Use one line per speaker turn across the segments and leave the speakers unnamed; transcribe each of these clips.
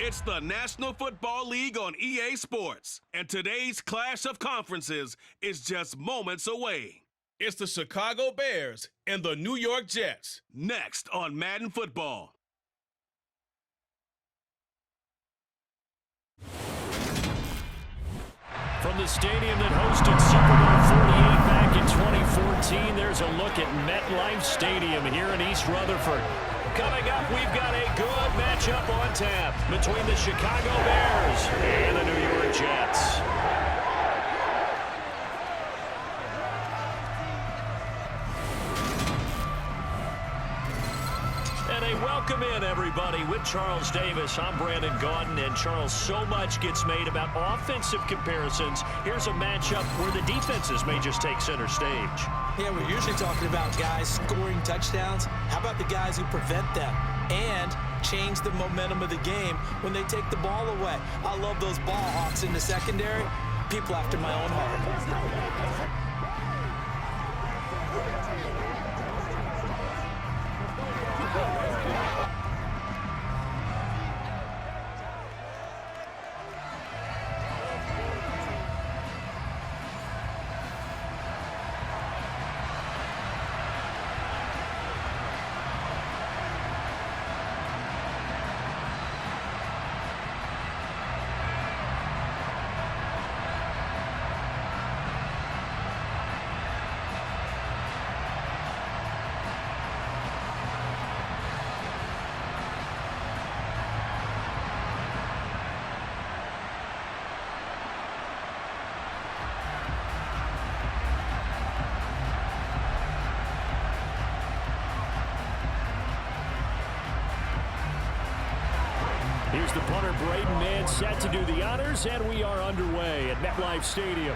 It's the National Football League on EA Sports, and today's clash of conferences is just moments away. It's the Chicago Bears and the New York Jets, next on Madden Football.
From the stadium that hosted Super Bowl 48 back in 2014, there's a look at MetLife Stadium here in East Rutherford. Coming up, we've got a good matchup on tap between the Chicago Bears and the New York Jets. And a welcome in, everybody, with Charles Davis. I'm Brandon Gaudin, and Charles, so much gets made about offensive comparisons. Here's a matchup where the defenses may just take center stage.
Yeah, we're usually talking about guys scoring touchdowns. How about the guys who prevent them and change the momentum of the game when they take the ball away? I love those ball hawks in the secondary. People after my own heart.
Here's the punter, Braden Mann, set to do the honors, and we are underway at MetLife Stadium.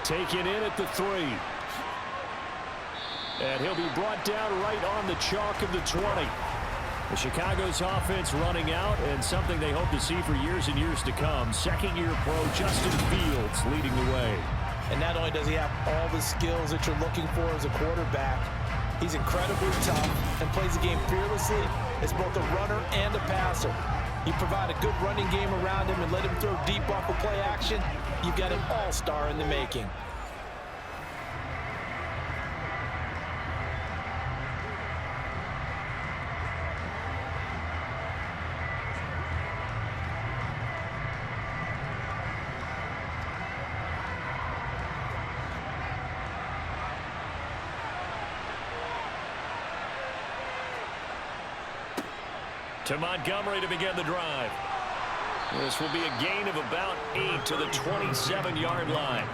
Taken in at the 3. And he'll be brought down right on the chalk of the 20. The Chicago's offense running out, and something they hope to see for years and years to come. Second-year pro Justin Fields leading the way.
And not only does he have all the skills that you're looking for as a quarterback, he's incredibly tough and plays the game fearlessly as both a runner and a passer. You provide a good running game around him and let him throw deep off of play action, you've got an all-star in the making.
To Montgomery to begin the drive. This will be a gain of about 8 to the 27-yard line.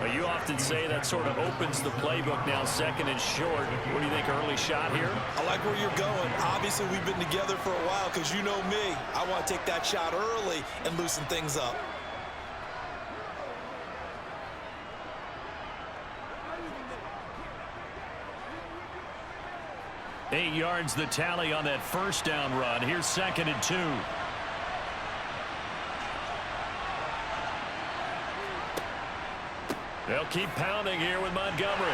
Well, you often say that sort of opens the playbook now, second and short. What do you think, early shot here?
I like where you're going. Obviously, we've been together for a while because you know me. I want to take that shot early and loosen things up.
Eight yards the tally on that first down run. Here's second and 2. They'll keep pounding here with Montgomery.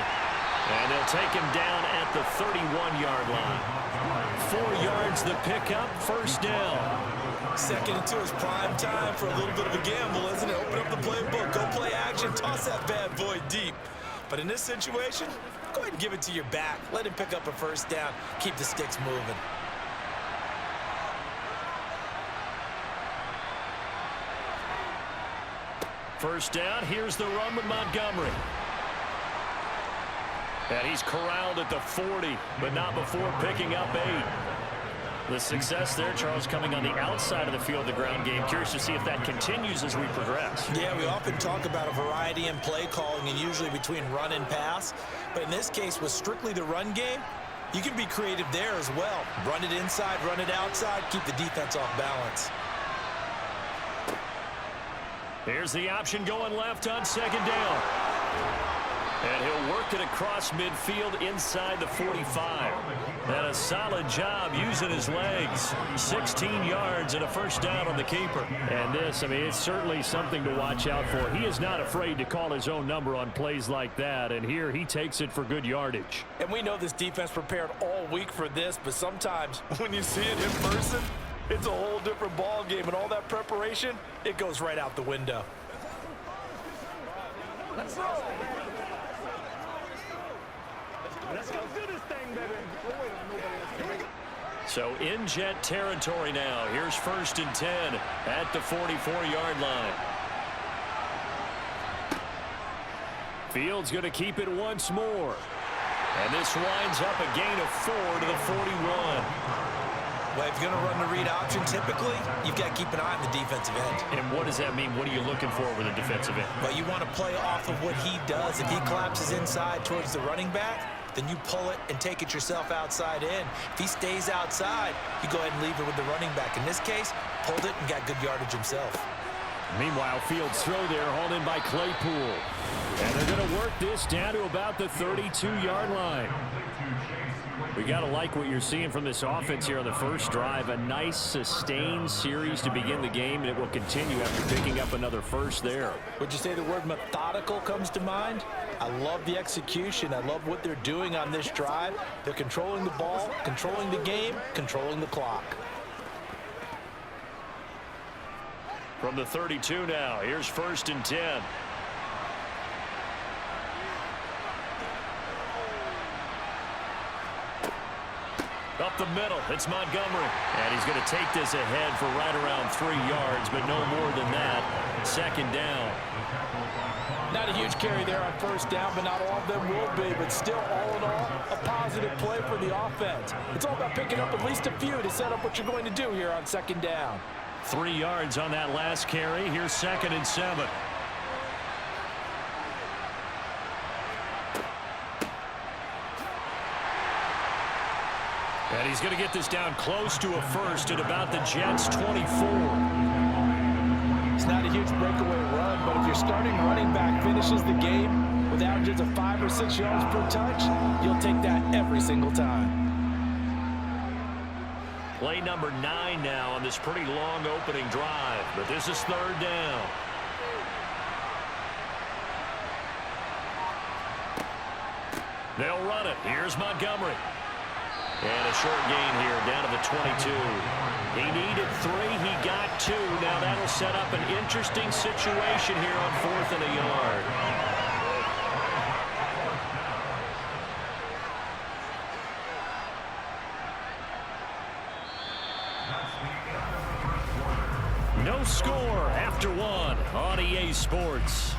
And they'll take him down at the 31-yard line. 4 yards the pickup, first down.
Second and 2 is prime time for a little bit of a gamble, isn't it? Open up the playbook, go play action, toss that bad boy deep. But in this situation, go ahead and give it to your back. Let him pick up a first down. Keep the sticks moving.
First down, here's the run with Montgomery. And he's corralled at the 40, but not before picking up 8. The success there, Charles, coming on the outside of the field, the ground game. Curious to see if that continues as we progress.
Yeah, we often talk about a variety in play calling and usually between run and pass. But in this case, with strictly the run game, you can be creative there as well. Run it inside, run it outside, keep the defense off balance.
Here's the option going left on second down. And he'll work it across midfield inside the 45. And a solid job using his legs. 16 yards and a first down on the keeper. And this, I mean, it's certainly something to watch out for. He is not afraid to call his own number on plays like that. And here he takes it for good yardage.
And we know this defense prepared all week for this, but sometimes when you see it in person, it's a whole different ball game, and all that preparation, it goes right out the window.
Let's go. Let's go do this thing, baby.
So in Jet territory now. Here's 1st and 10 at the 44-yard line. Fields going to keep it once more. And this winds up a gain of 4 to the 41.
Well, if you're going to run the read option, typically, you've got to keep an eye on the defensive end.
And what does that mean? What are you looking for with a defensive end?
Well, you want to play off of what he does. If he collapses inside towards the running back, then you pull it and take it yourself outside in. If he stays outside, you go ahead and leave it with the running back. In this case, pulled it and got good yardage himself.
Meanwhile, Fields' throw there hauled in by Claypool. And they're going to work this down to about the 32-yard line. We got to like what you're seeing from this offense here on the first drive. A nice, sustained series to begin the game, and it will continue after picking up another first there.
Would you say the word methodical comes to mind? I love the execution. I love what they're doing on this drive. They're controlling the ball, controlling the game, controlling the clock.
From the 32 now, here's 1st and 10. Up the middle, it's Montgomery. And he's going to take this ahead for right around 3 yards, but no more than that. 2nd down.
Not a huge carry there on 1st down, but not all of them will be. But still, all in all, a positive play for the offense. It's all about picking up at least a few to set up what you're going to do here on 2nd down.
3 yards on that last carry. Here's 2nd and 7. And he's going to get this down close to a first at about the Jets' 24.
It's not a huge breakaway run, but if your starting running back finishes the game with averages of 5 or 6 yards per touch, you'll take that every single time.
Play number 9 now on this pretty long opening drive, but this is 3rd down. They'll run it. Here's Montgomery. And a short gain here down to the 22. He needed 3. He got 2. Now that'll set up an interesting situation here on 4th and a yard. No score after 1 on EA Sports.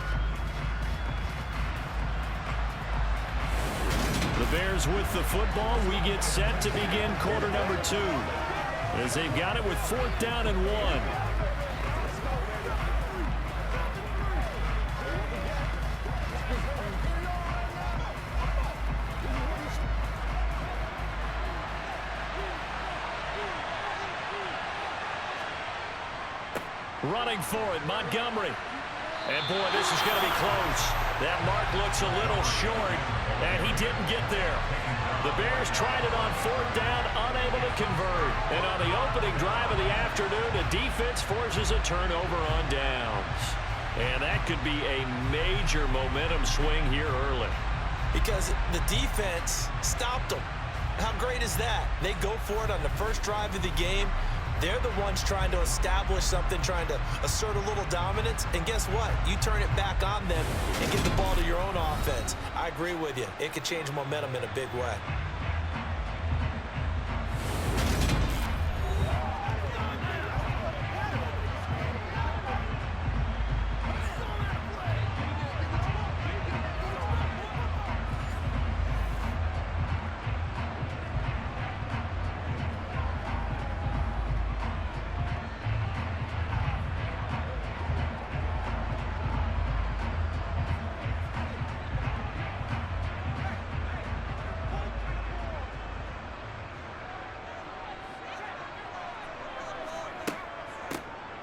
The Bears with the football. We get set to begin quarter number 2 as they've got it with 4th down and 1. Running for it, Montgomery. And boy, this is going to be close. That mark looks a little short, and he didn't get there. The Bears tried it on 4th down, unable to convert. And on the opening drive of the afternoon, the defense forces a turnover on downs. And that could be a major momentum swing here early.
Because the defense stopped them. How great is that? They go for it on the first drive of the game. They're the ones trying to establish something, trying to assert a little dominance. And guess what? You turn it back on them and give the ball to your own offense. I agree with you. It could change momentum in a big way.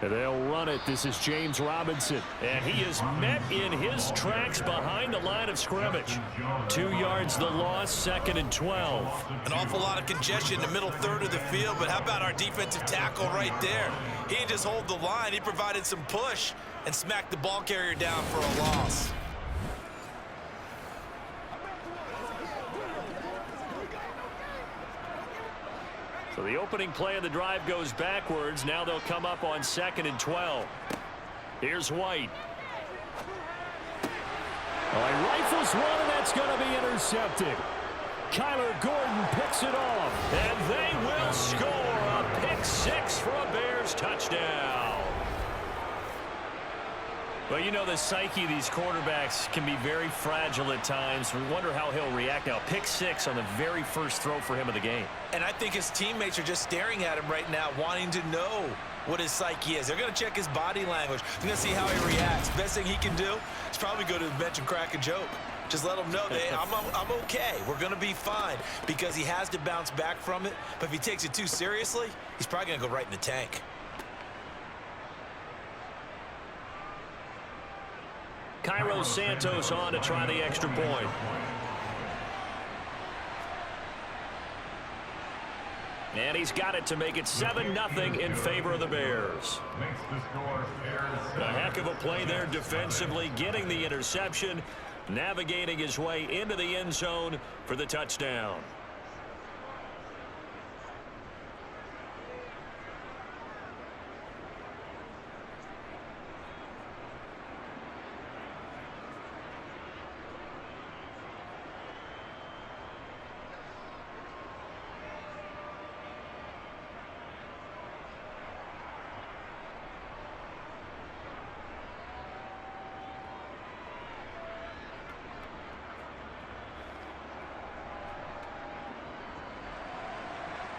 They'll run it. This is James Robinson. And he is met in his tracks behind the line of scrimmage. 2 yards the loss, 2nd and 12.
An awful lot of congestion in the middle third of the field, but how about our defensive tackle right there? He didn't just hold the line. He provided some push and smacked the ball carrier down for a loss.
So the opening play of the drive goes backwards. Now they'll come up on 2nd and 12. Here's White.
Oh, he rifles one, and that's going to be intercepted. Kyler Gordon picks it off.
And they will score a pick six for a Bears touchdown. Well, you know, the psyche of these quarterbacks can be very fragile at times. We wonder how he'll react now. Pick six on the very first throw for him of the game.
And I think his teammates are just staring at him right now, wanting to know what his psyche is. They're going to check his body language. They're going to see how he reacts. Best thing he can do is probably go to the bench and crack a joke. Just let him know that I'm okay. We're going to be fine, because he has to bounce back from it. But if he takes it too seriously, he's probably going to go right in the tank.
Cairo Santos on to try the extra point. And he's got it to make it 7-0 in favor of the Bears. A heck of a play there defensively, getting the interception, navigating his way into the end zone for the touchdown.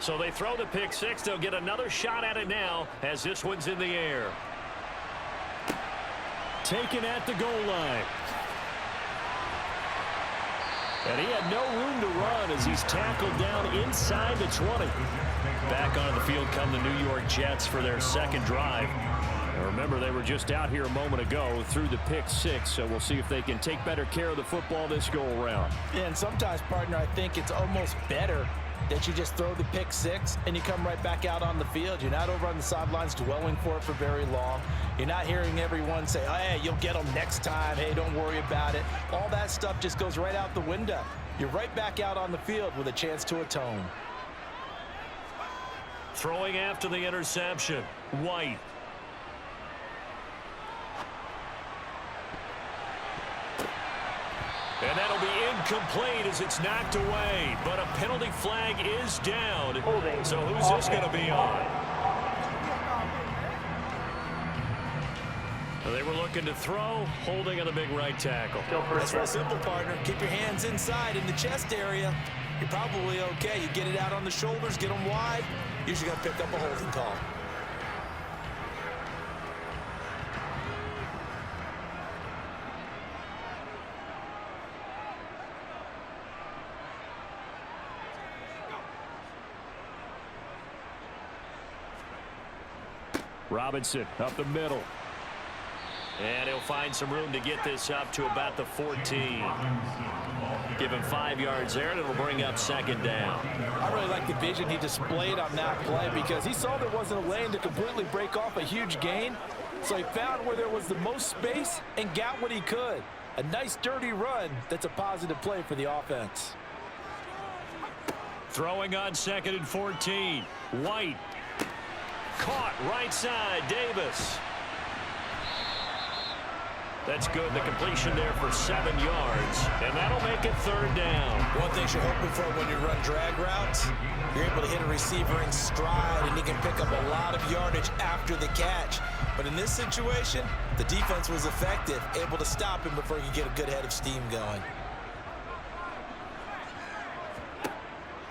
So they throw the pick six. They'll get another shot at it now as this one's in the air.
Taken at the goal line.
And he had no room to run as he's tackled down inside the 20. Back onto the field come the New York Jets for their second drive. And remember, they were just out here a moment ago through the pick six, so we'll see if they can take better care of the football this go-around.
Yeah, and sometimes, partner, I think it's almost better that you just throw the pick six and you come right back out on the field. You're not over on the sidelines dwelling for it for very long. You're not hearing everyone say, oh, hey, you'll get them next time. Hey, don't worry about it. All that stuff just goes right out the window. You're right back out on the field with a chance to atone.
Throwing after the interception, White. And that'll be incomplete as it's knocked away. But a penalty flag is down. So who's this going to be on? They were looking to throw, holding on the big right tackle.
That's real simple, partner. Keep your hands inside in the chest area. You're probably okay. You get it out on the shoulders, get them wide. Usually got to pick up a holding call.
Robinson up the middle.
And he'll find some room to get this up to about the 14. Give him 5 yards there, and it'll bring up second down.
I really like the vision he displayed on that play because he saw there wasn't a lane to completely break off a huge gain. So he found where there was the most space and got what he could. A nice, dirty run that's a positive play for the offense.
Throwing on 2nd and 14. White. Caught right side, Davis. That's good. The completion there for 7 yards, and that'll make it third down.
One thing you're hoping for when you run drag routes, you're able to hit a receiver in stride, and he can pick up a lot of yardage after the catch. But in this situation, the defense was effective, able to stop him before he could get a good head of steam going.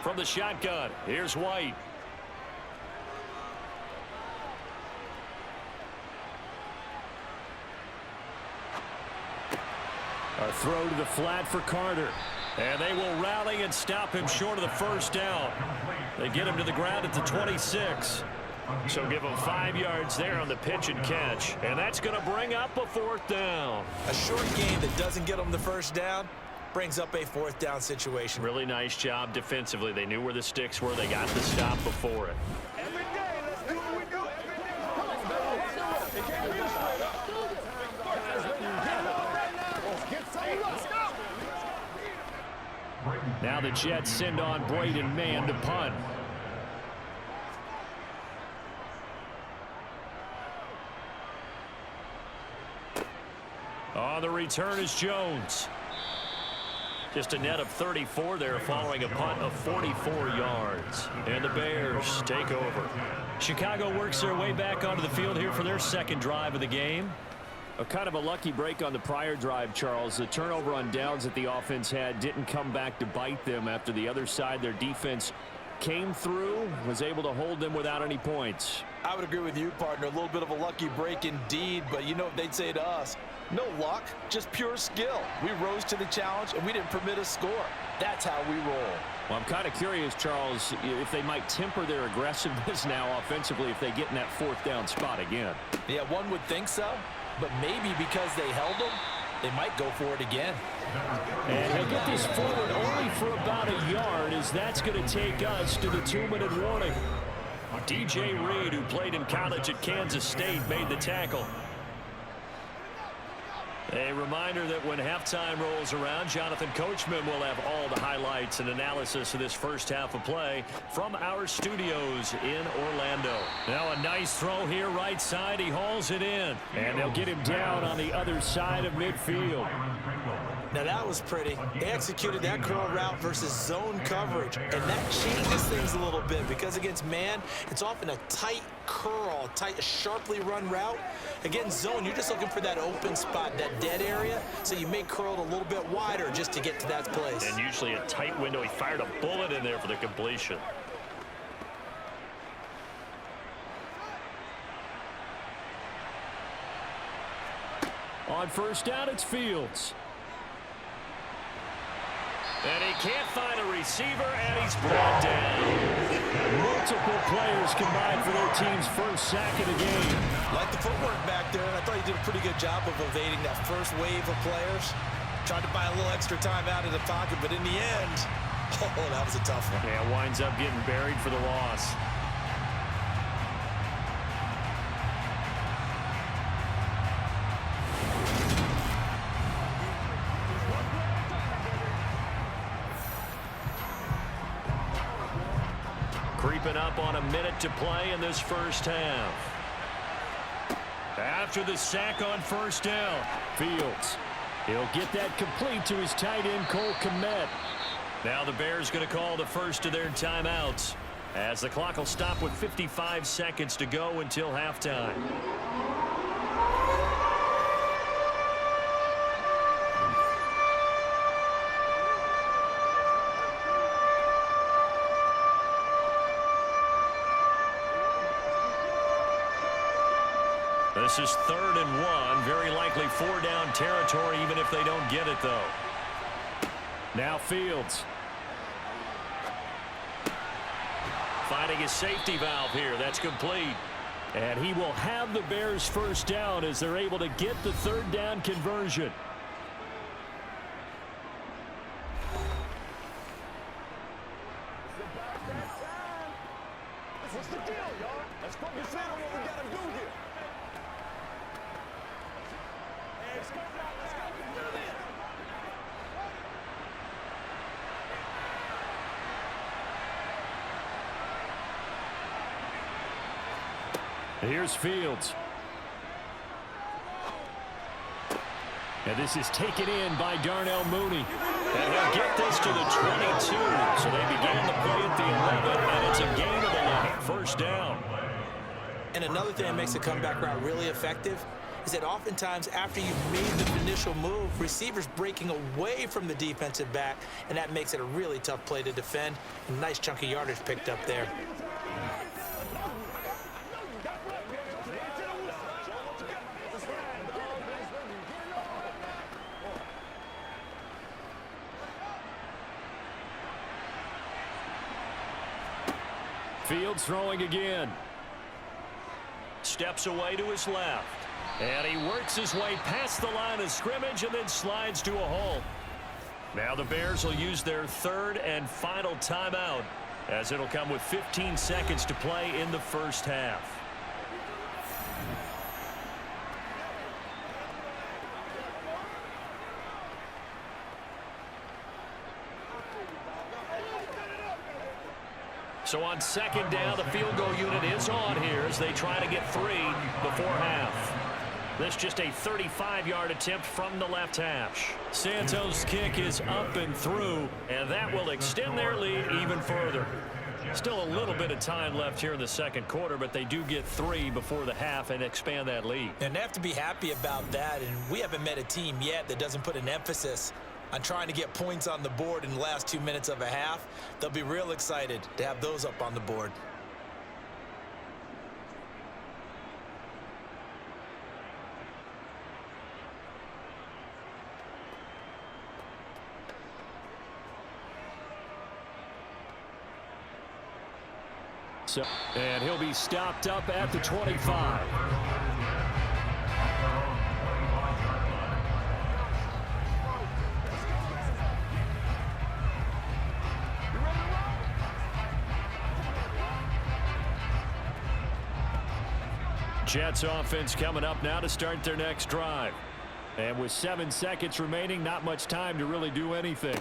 From the shotgun, here's White.
A throw to the flat for Carter.
And they will rally and stop him short of the first down. They get him to the ground at the 26. So give him 5 yards there on the pitch and catch. And that's going to bring up a 4th down.
A short gain that doesn't get them the first down brings up a 4th down situation.
Really nice job defensively. They knew where the sticks were. They got the stop before it.
Every day, let's do what we do. Every day. Come on, baby. It can't be straight up.
Now the Jets send on Braden Mann to punt.
On the return is Jones. Just a net of 34 there following a punt of 44 yards. And the Bears take over. Chicago works their way back onto the field here for their second drive of the game. A kind of a lucky break on the prior drive, Charles. The turnover on downs that the offense had didn't come back to bite them after the other side. Their defense came through, was able to hold them without any points.
I would agree with you, partner. A little bit of a lucky break indeed, but you know what they'd say to us? No luck, just pure skill. We rose to the challenge, and we didn't permit a score. That's how we roll.
Well, I'm kind of curious, Charles, if they might temper their aggressiveness now offensively if they get in that fourth down spot again.
Yeah, one would think so, but maybe because they held them, they might go for it again.
And he'll get this forward only for about a yard, as that's going to take us to the 2-minute warning.
DJ Reed, who played in college at Kansas State, made the tackle. A reminder that when halftime rolls around, Jonathan Coachman will have all the highlights and analysis of this first half of play from our studios in Orlando.
Now a nice throw here right side. He hauls it in. And they'll get him down on the other side of midfield.
Now that was pretty. They executed that curl route versus zone coverage, and that changes things a little bit because against man, it's often a tight curl, a sharply run route. Against zone, you're just looking for that open spot, that dead area, so you may curl it a little bit wider just to get to that place.
And usually a tight window. He fired a bullet in there for the completion.
On first down, it's Fields.
And he can't find a receiver, and he's brought down.
Multiple players combined for their team's first sack of the game.
Like the footwork back there, and I thought he did a pretty good job of evading that first wave of players. Tried to buy a little extra time out of the pocket, but in the end, oh, that was a tough one.
Yeah, winds up getting buried for the loss. Creeping up on a minute to play in this first half.
After the sack on first down, Fields. He'll get that complete to his tight end, Cole Kmet.
Now the Bears going to call the first of their timeouts as the clock will stop with 55 seconds to go until halftime. This is 3rd and 1. Very likely 4-down territory, even if they don't get it, though.
Now Fields.
Finding his safety valve here. That's complete.
And he will have the Bears first down as they're able to get the 3rd down conversion.
What's the deal, y'all? Let's focus in on what we gotta do here. Let's go.
Here's Fields. And this is taken in by Darnell Mooney.
And he'll get this to the 22. So they began the play at the 11, and it's a gain of 11. First down.
And another thing that makes the comeback route really effective is that oftentimes after you've made the initial move, receivers breaking away from the defensive back, and that makes it a really tough play to defend. A nice chunk of yardage picked up there.
Fields throwing again.
Steps away to his left. And he works his way past the line of scrimmage and then slides to a halt. Now the Bears will use their 3rd and final timeout, as it'll come with 15 seconds to play in the first half. So on 2nd down, the field goal unit is on here as they try to get 3 before half. This just a 35-yard attempt from the left hash. Santos' kick is up and through, and that will extend their lead even further. Still a little bit of time left here in the second quarter, but they do get 3 before the half and expand that lead.
And they have to be happy about that, and we haven't met a team yet that doesn't put an emphasis on trying to get points on the board in the last 2 minutes of a half. They'll be real excited to have those up on the board.
And he'll be stopped up at the 25. Jets offense coming up now to start their next drive. And with 7 seconds remaining, not much time to really do anything.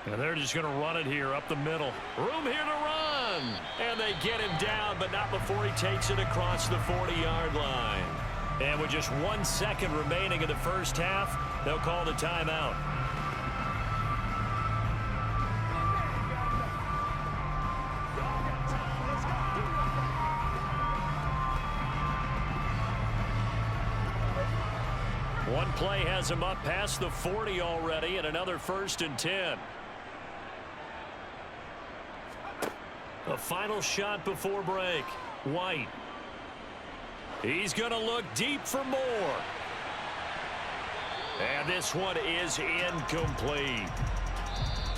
And they're just going to run it here up the middle. Room here to run. And they get him down, but not before he takes it across the 40-yard line. And with just 1 second remaining in the first half, they'll call the timeout. One play has him up past the 40 already, and another 1st and 10. A final shot before break. White. He's going to look deep for more. And this one is incomplete.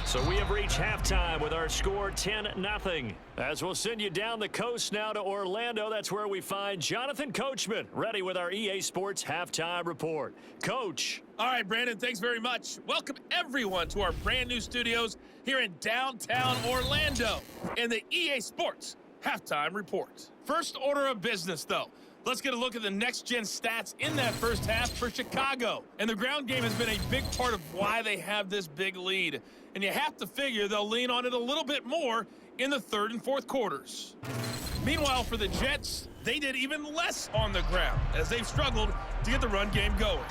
So we have reached halftime with our score 10-0. As we'll send you down the coast now to Orlando, that's where we find Jonathan Coachman ready with our EA Sports halftime report. Coach.
All right, Brandon, thanks very much. Welcome everyone to our brand new studios here in downtown Orlando in the EA Sports halftime report. First order of business, though. Let's get a look at the next-gen stats in that first half for Chicago. And the ground game has been a big part of why they have this big lead. And you have to figure they'll lean on it a little bit more in the third and fourth quarters. Meanwhile, for the Jets, they did even less on the ground as they've struggled to get the run game going.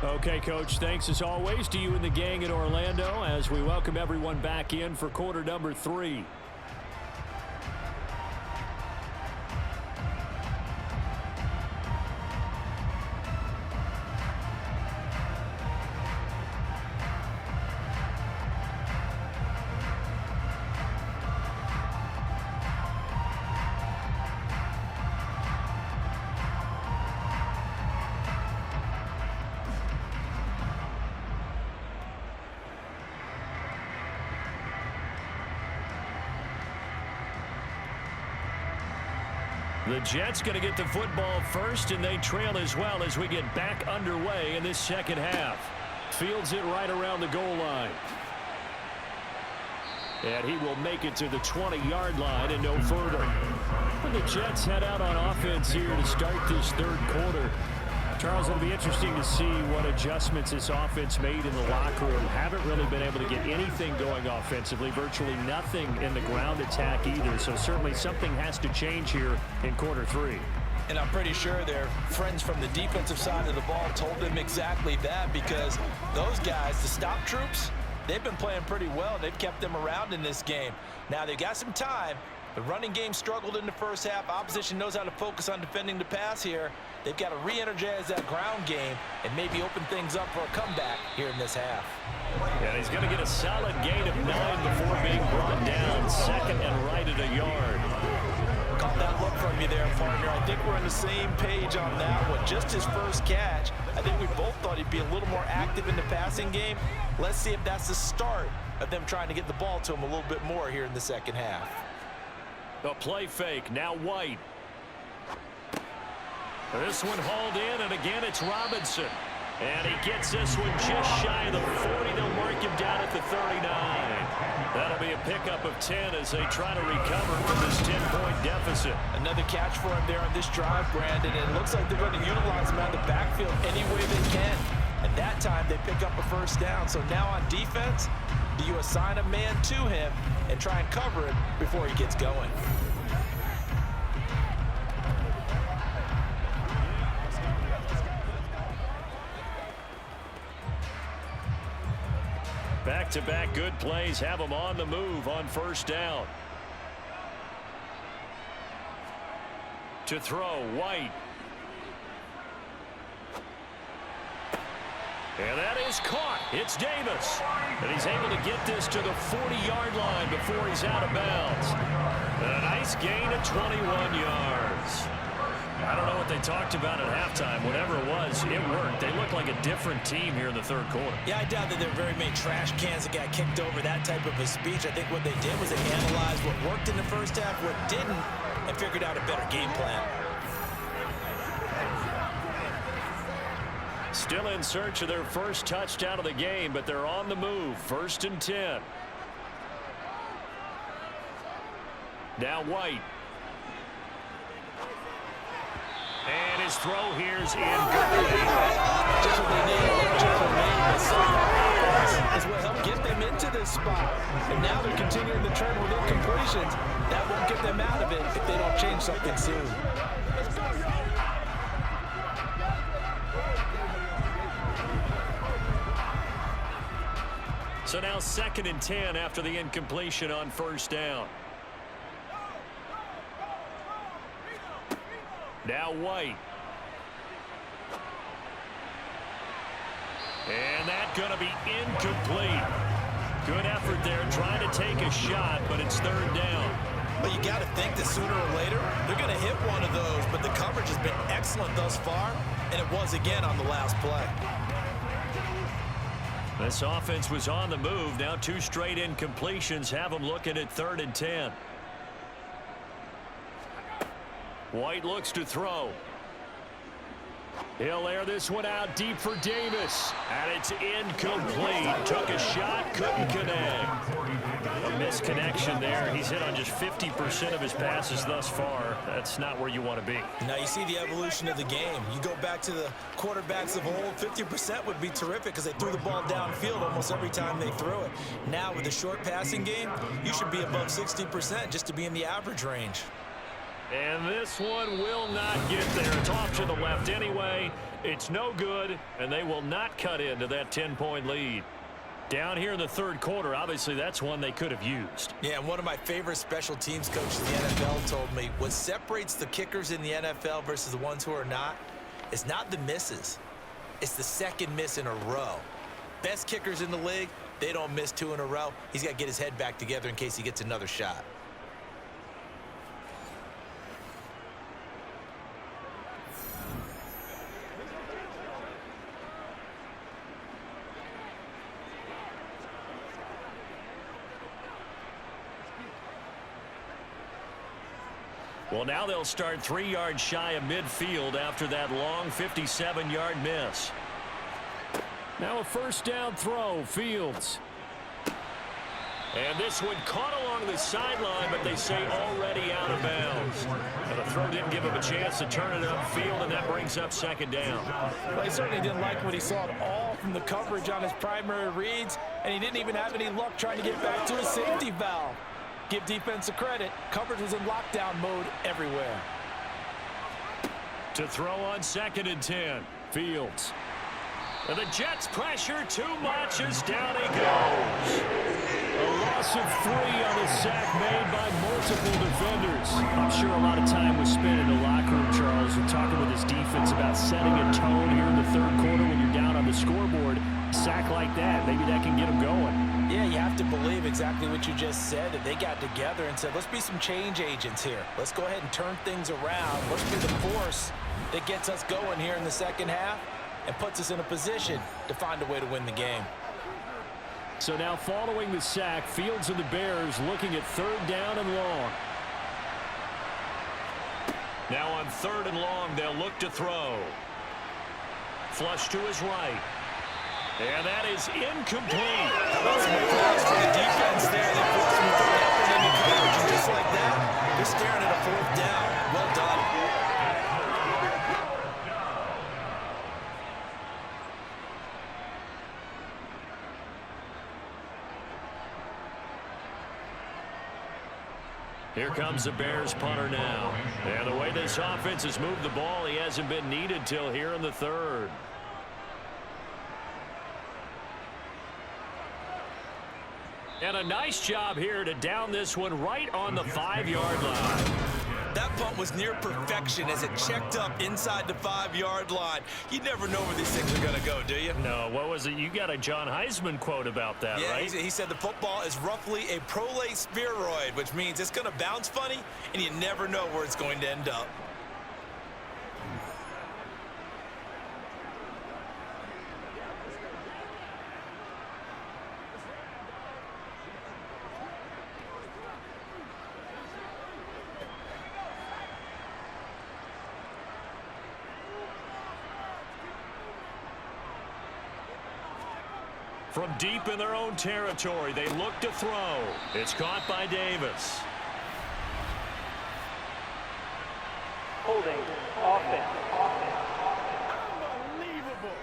Okay, Coach, thanks as always to you and the gang in Orlando as we welcome everyone back in for quarter number 3.
The Jets going to get the football first, and they trail as well as we get back underway in this second half.
Fields it right around the goal line. And he will make it to the 20-yard line and no further. When the Jets head out on offense here to start this third quarter, Charles, it'll be interesting to see what adjustments this offense made in the locker room. Haven't really been able to get anything going offensively, virtually nothing in the ground attack either. So certainly something has to change here in quarter 3.
And I'm pretty sure their friends from the defensive side of the ball told them exactly that, because those guys, the stop troops, they've been playing pretty well. They've kept them around in this game. Now they've got some time. The running game struggled in the first half. Opposition knows how to focus on defending the pass here. They've got to re-energize that ground game and maybe open things up for a comeback here in this half.
And he's going to get a solid gain of 9 before being brought down. Second and right at a yard.
Caught that look from you there, partner. I think we're on the same page on that one. Just his first catch. I think we both thought he'd be a little more active in the passing game. Let's see if that's the start of them trying to get the ball to him a little bit more here in the second half.
A play fake. Now White. This one hauled in, and again it's Robinson. And he gets this one just shy of the 40. They'll mark him down at the 39. That'll be a pickup of 10 as they try to recover from this 10-point deficit.
Another catch for him there on this drive, Brandon. And it looks like they're going to utilize him out of the backfield any way they can. And that time they pick up a first down. So now on defense, do you assign a man to him and try and cover him before he gets going?
Back-to-back good plays have them on the move on first down. To throw, White. And that is caught. It's Davis. And he's able to get this to the 40-yard line before he's out of bounds. And a nice gain of 21 yards. I don't know what they talked about at halftime. Whatever it was, it worked. They look like a different team here in the third quarter.
Yeah, I doubt that there were very many trash cans that got kicked over, that type of a speech. I think what they did was they analyzed what worked in the first half, what didn't, and figured out a better game plan.
Still in search of their first touchdown of the game, but they're on the move. 1st and 10. Now White. And his throw here's incomplete.
Just what they needed. Just what they needed. Is what helped get them into this spot. And now they're continuing the trend with incompletions. That won't get them out of it if they don't change something soon.
So now 2nd and 10 after the incompletion on first down. Now White. And that's going to be incomplete. Good effort there trying to take a shot, but it's 3rd down.
But you got to think that sooner or later, they're going to hit one of those. But the coverage has been excellent thus far, and it was again on the last play.
This offense was on the move. Now 2 straight incompletions have them looking at 3rd and 10. White looks to throw. He'll air this one out deep for Davis. And it's incomplete. Took a shot, couldn't connect. A misconnection there. He's hit on just 50% of his passes thus far. That's not where you want to be.
Now you see the evolution of the game. You go back to the quarterbacks of old, 50% would be terrific because they threw the ball downfield almost every time they threw it. Now with the short passing game, you should be above 60% just to be in the average range.
And this one will not get there. It's off to the left anyway. It's no good, and they will not cut into that 10-point lead. Down here in the 3rd quarter, obviously that's one they could have used.
Yeah, and one of my favorite special teams coaches in the NFL told me what separates the kickers in the NFL versus the ones who are not is not the misses. It's the second miss in a row. Best kickers in the league, they don't miss 2 in a row. He's got to get his head back together in case he gets another shot.
Well, now they'll start 3 yards shy of midfield after that long 57-yard miss.
Now a first down throw, Fields.
And this one caught along the sideline, but they say already out of bounds. And the throw didn't give him a chance to turn it upfield, and that brings up 2nd down.
Well, he certainly didn't like what he saw at all from the coverage on his primary reads, and he didn't even have any luck trying to get back to his safety valve. Give defense a credit. Coverage was in lockdown mode everywhere.
To throw on 2nd and 10, Fields. And the Jets pressure too much as down he goes.
A loss of 3 on a sack made by multiple defenders.
I'm sure a lot of time was spent in the locker room, Charles, and talking with his defense about setting a tone here in the 3rd quarter when you're down on the scoreboard. Sack like that, maybe that can get them going.
Yeah, you have to believe exactly what you just said, that they got together and said, let's be some change agents here. Let's go ahead and turn things around. Let's be the force that gets us going here in the 2nd half and puts us in a position to find a way to win the game.
So now following the sack, Fields and the Bears looking at 3rd down and long.
Now on 3rd and long, they'll look to throw. Flush to his right. And that is incomplete.
Those calls for the defense there. They forced him to throw effort into coverage. And just like that, they're staring at a 4th down. Well done.
Here comes the Bears punter now. And the way this offense has moved the ball, he hasn't been needed till here in the 3rd. And a nice job here to down this one right on the 5-yard line.
That punt was near perfection as it checked up inside the 5-yard line. You never know where these things are going to go, do you?
No, what was it? You got a John Heisman quote about that, right?
Yeah, he said the football is roughly a prolate spheroid, which means it's going to bounce funny, and you never know where it's going to end up.
From deep in their own territory, they look to throw. It's caught by Davis.
Holding, offense.
Unbelievable.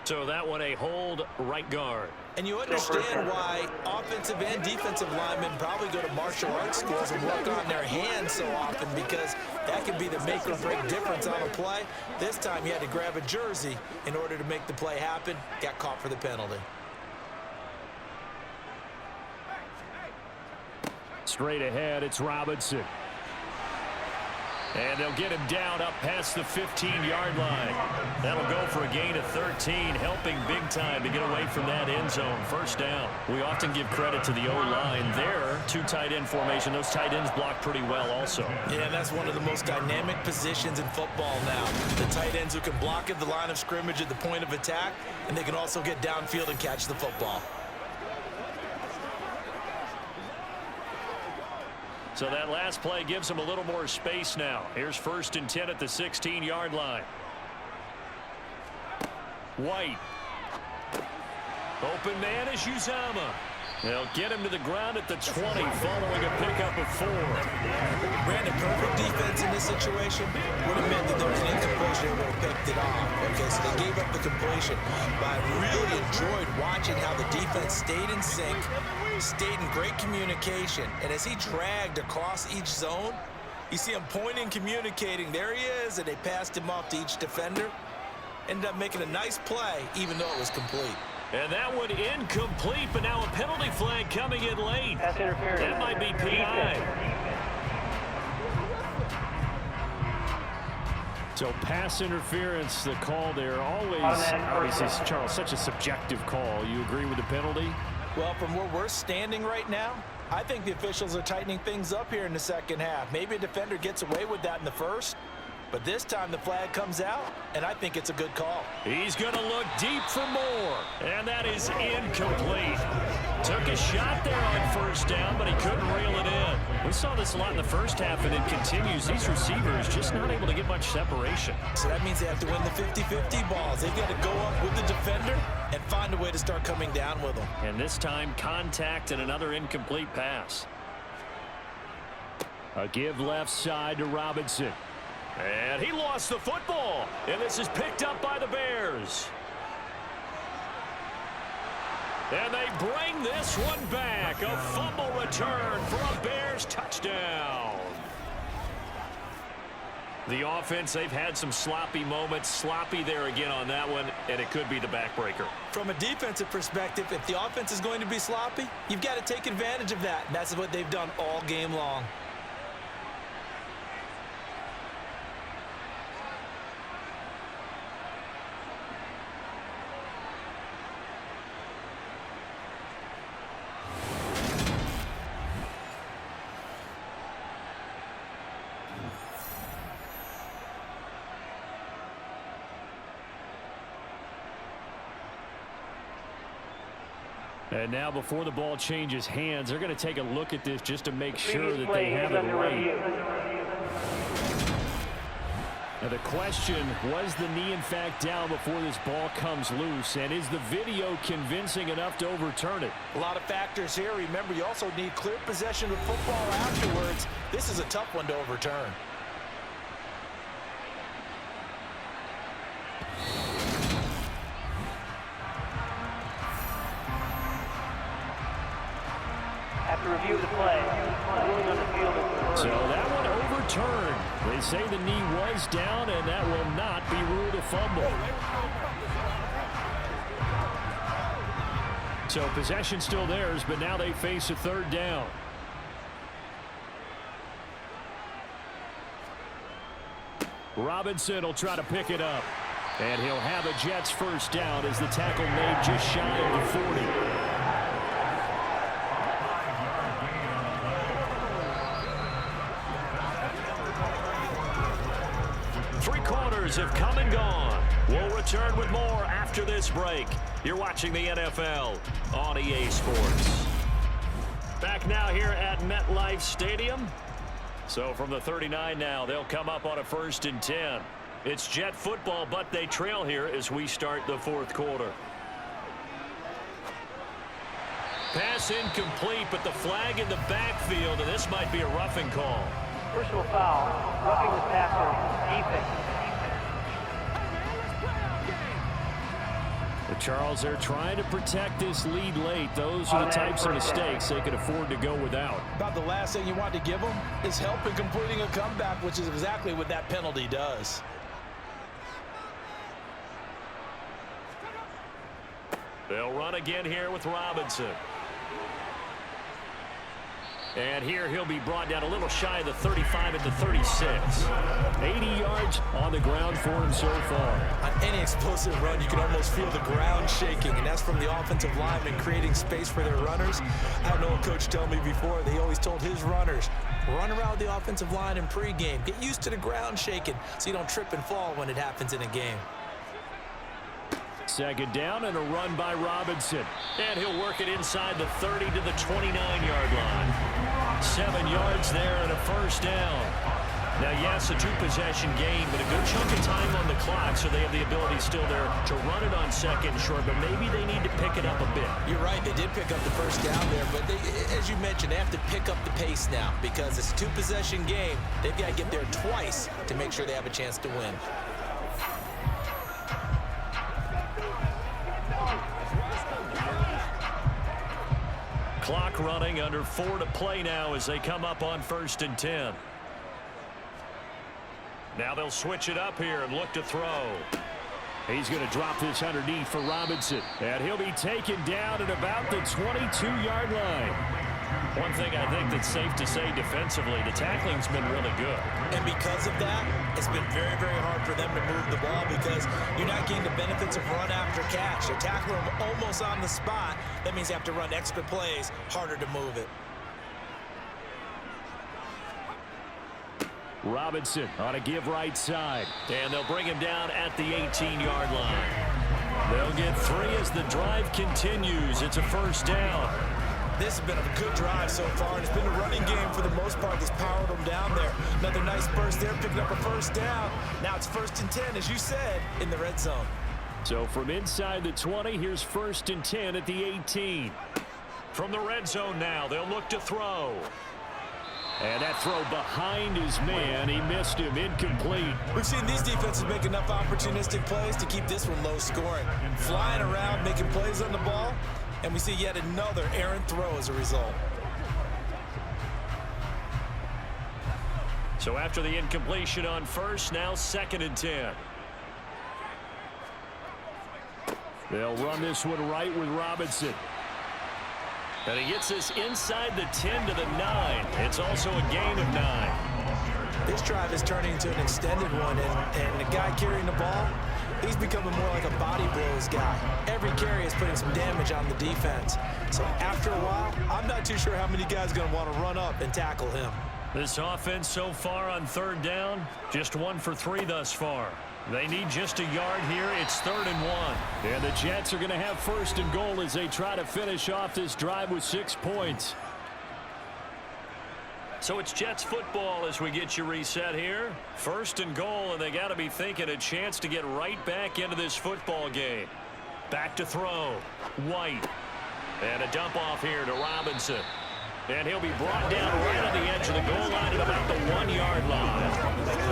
So that one a hold right guard.
And you understand why offensive and defensive linemen probably go to martial arts schools and work on their hands so often, because that can be the make or break difference on a play. This time he had to grab a jersey in order to make the play happen. Got caught for the penalty.
Straight ahead, it's Robinson.
And they'll get him down up past the 15-yard line. That'll go for a gain of 13, helping big time to get away from that end zone. First down. We often give credit to the O-line there. 2 tight end formation. Those tight ends block pretty well also.
Yeah, and that's one of the most dynamic positions in football now. The tight ends who can block at the line of scrimmage at the point of attack, and they can also get downfield and catch the football.
So that last play gives them a little more space now. Here's 1st and 10 at the 16-yard line. White. Open man is Uzama. They'll get him to the ground at the 20 following a pickup of 4.
Brandon, perfect defense in this situation would have meant that there was an incompletion and would have picked it off. Okay, so they gave up the completion. But I really enjoyed watching how the defense stayed in sync, stayed in great communication, and as he dragged across each zone, you see him pointing, communicating. There he is, and they passed him off to each defender. Ended up making a nice play, even though it was complete.
And that one incomplete, but now a penalty flag coming in late.
Pass interference.
That might be PI.
So pass interference, the call there. Obviously, Charles, such a subjective call. You agree with the penalty?
Well, from where we're standing right now, I think the officials are tightening things up here in the second half. Maybe a defender gets away with that in the first, but this time the flag comes out, and I think it's a good call.
He's going to look deep for more, and that is incomplete. Took a shot there on 1st down, but he couldn't reel it in. We saw this a lot in the first half, and it continues. These receivers just not able to get much separation.
So that means they have to win the 50-50 balls. They've got to go up with the defender and find a way to start coming down with them.
And this time, contact and another incomplete pass.
A give left side to Robinson.
And he lost the football, and this is picked up by the Bears. And they bring this one back. A fumble return for a Bears touchdown. The offense, they've had some sloppy moments. Sloppy there again on that one, and it could be the backbreaker.
From a defensive perspective, if the offense is going to be sloppy, you've got to take advantage of that. And that's what they've done all game long.
And now before the ball changes hands, they're going to take a look at this just to make sure that they have it right. Now the question, was the knee in fact down before this ball comes loose? And is the video convincing enough to overturn it?
A lot of factors here. Remember, you also need clear possession of football afterwards. This is a tough one to overturn.
After review of the play, ruling on the field is
So that one overturned. They say the knee was down, and that will not be ruled a fumble. So possession still theirs, but now they face a third down. Robinson will try to pick it up. And he'll have a Jets first down as the tackle made just shy of the 40. Three quarters have come and gone. We'll return with more after this break. You're watching the NFL on EA Sports. Back now here at MetLife Stadium. So from the 39 now, they'll come up on a 1st and 10. It's Jet football, but they trail here as we start the 4th quarter. Pass incomplete, but the flag in the backfield, and this might be a roughing call.
Personal foul, roughing the passer, defense.
But Charles, they're trying to protect this lead late. Those are the types of mistakes they could afford to go without.
About the last thing you want to give them is help in completing a comeback, which is exactly what that penalty does.
They'll run again here with Robinson. And here he'll be brought down a little shy of the 35 at the 36.
80 yards on the ground for him so far.
On any explosive run, you can almost feel the ground shaking, and that's from the offensive linemen creating space for their runners. I don't know, a coach told me before, they always told his runners, run around the offensive line in pregame. Get used to the ground shaking so you don't trip and fall when it happens in a game.
Second down and a run by Robinson.
And he'll work it inside the 30 to the 29-yard line. 7 yards there and a first down. Now, yes, a 2-possession game, but a good chunk of time on the clock, so they have the ability still there to run it on 2nd and short, but maybe they need to pick it up a bit.
You're right, they did pick up the first down there, but they, as you mentioned, they have to pick up the pace now because it's a 2-possession game. They've got to get there twice to make sure they have a chance to win.
Clock running, under 4 to play now as they come up on 1st and 10. Now they'll switch it up here and look to throw.
He's going to drop this underneath for Robinson. And he'll be taken down at about the 22-yard line.
One thing I think that's safe to say defensively, the tackling's been really good.
And because of that, it's been very, very hard for them to move the ball because you're not getting the benefits of run after catch. They're tackling them almost on the spot. That means you have to run extra plays, harder to move it.
Robinson on a give right side.
And they'll bring him down at the 18-yard line. They'll get 3 as the drive continues. It's a first down.
This has been a good drive so far, and it's been a running game for the most part that's powered them down there. Another nice burst there, picking up a first down. Now it's 1st and 10, as you said, in the red zone.
So from inside the 20, here's 1st and 10 at the 18.
From the red zone now, they'll look to throw.
And that throw behind his man, he missed him, incomplete.
We've seen these defenses make enough opportunistic plays to keep this one low scoring. Flying around, making plays on the ball, and we see yet another errant throw as a result.
So after the incompletion on 1st, now 2nd and 10.
They'll run this one right with Robinson.
And he gets this inside the 10 to the 9. It's also a gain of 9.
This drive is turning into an extended one, and the guy carrying the ball, he's becoming more like a body blows guy. Every carry is putting some damage on the defense. So after a while, I'm not too sure how many guys are going to want to run up and tackle him.
This offense so far on 3rd down, just 1 for 3 thus far. They need just a yard here. It's 3rd and 1.
And the Jets are going to have 1st and goal as they try to finish off this drive with 6 points.
So it's Jets football as we get you reset here. 1st and goal, and they got to be thinking a chance to get right back into this football game. Back to throw. White. And a dump off here to Robinson. And he'll be brought down right on the edge of the goal line at about the 1-yard line.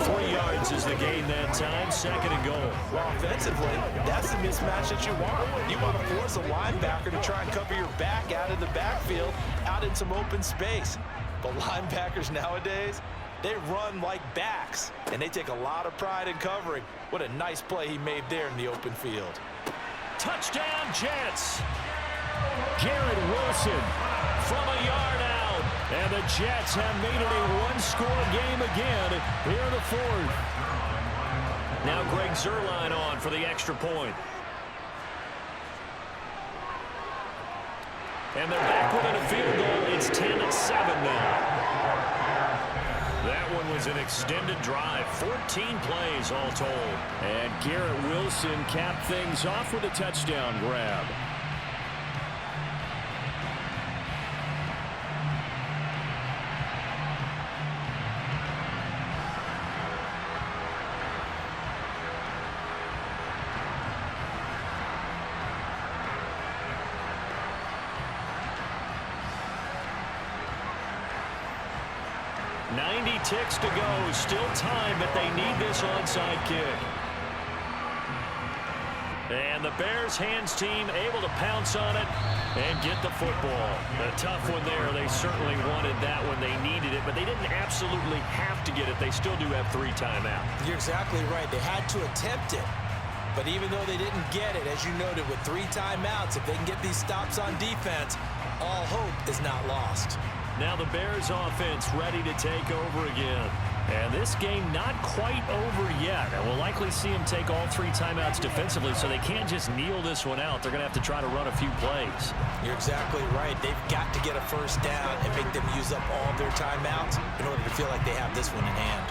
3 yards is the gain that time. 2nd and goal.
Well, offensively, that's the mismatch that you want. You want to force a linebacker to try and cover your back out of the backfield, out in some open space. But linebackers nowadays, they run like backs, and they take a lot of pride in covering. What a nice play he made there in the open field.
Touchdown, Jets.
Garrett Wilson from a yard out. And the Jets have made it a one-score game again here in the fourth.
Now Greg Zuerlein on for the extra point. And they're back within a field goal. It's 10-7 now. That one was an extended drive. 14 plays all told.
And Garrett Wilson capped things off with a touchdown grab.
Ticks to go. Still time, but they need this onside kick. And the Bears hands team able to pounce on it and get the football. A tough one there. They certainly wanted that when they needed it, but they didn't absolutely have to get it. They still do have 3 timeouts.
You're exactly right. They had to attempt it. But even though they didn't get it, as you noted, with 3 timeouts, if they can get these stops on defense, all hope is not lost.
Now the Bears offense ready to take over again.
And this game not quite over yet. And we'll likely see them take all 3 timeouts defensively, so they can't just kneel this one out. They're going to have to try to run a few plays.
You're exactly right. They've got to get a first down and make them use up all their timeouts in order to feel like they have this one in hand.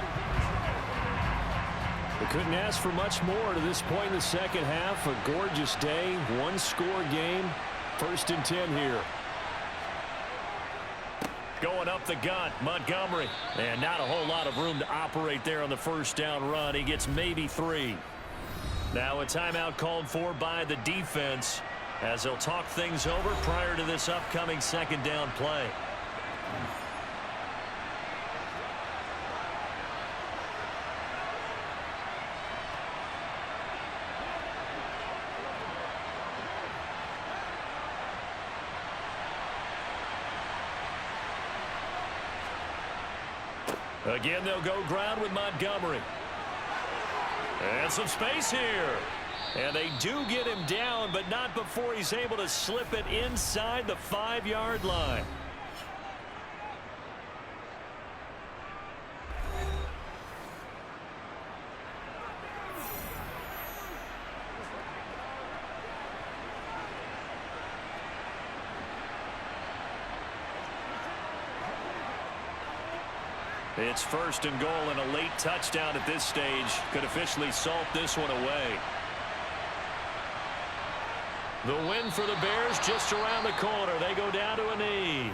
We couldn't ask for much more to this point in the second half. A gorgeous day, one-score game. 1st and 10 here.
Going up the gut, Montgomery. And not a whole lot of room to operate there on the first down run. He gets maybe 3. Now a timeout called for by the defense as they'll talk things over prior to this upcoming second down play. Again, they'll go ground with Montgomery. And some space here. And they do get him down, but not before he's able to slip it inside the 5-yard line. It's 1st and goal, and a late touchdown at this stage could officially salt this one away. The win for the Bears just around the corner. They go down to a knee.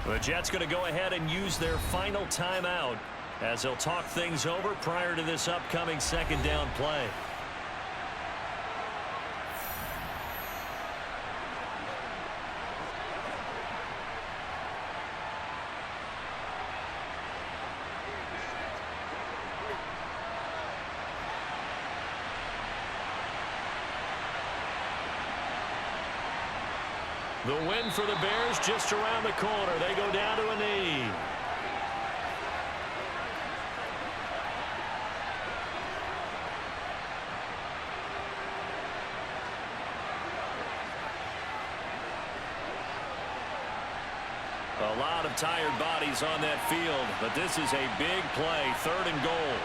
The Jets going to go ahead and use their final timeout as they'll talk things over prior to this upcoming second down play. The win for the Bears just around the corner. They go down to a knee. A lot of tired bodies on that field, but this is a big play. 3rd and goal.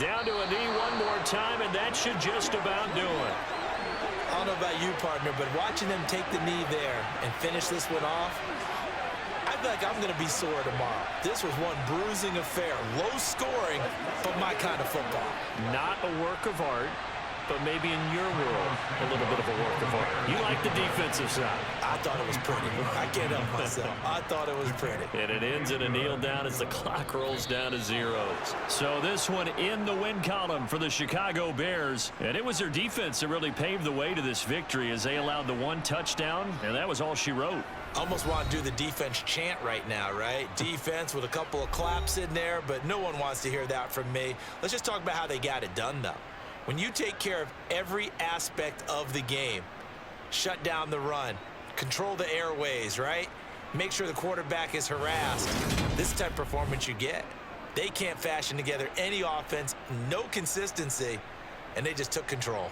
Down to a knee one more time, and that should just about do it.
I don't know about you, partner, but watching them take the knee there and finish this one off, I feel like I'm going to be sore tomorrow. This was one bruising affair. Low scoring, but my kind of football.
Not a work of art, but maybe in your world, a little bit of a work of art. You like the defensive side.
I thought it was pretty. I can't help myself. I thought it was pretty.
And it ends in a kneel down as the clock rolls down to zeros.
So this one in the win column for the Chicago Bears. And it was their defense that really paved the way to this victory as they allowed the 1 touchdown, and that was all she wrote.
Almost want to do the defense chant right now, right? Defense with a couple of claps in there, but no one wants to hear that from me. Let's just talk about how they got it done, though. When you take care of every aspect of the game, shut down the run, control the airways, right? Make sure the quarterback is harassed. This type of performance you get. They can't fashion together any offense, no consistency, and they just took control.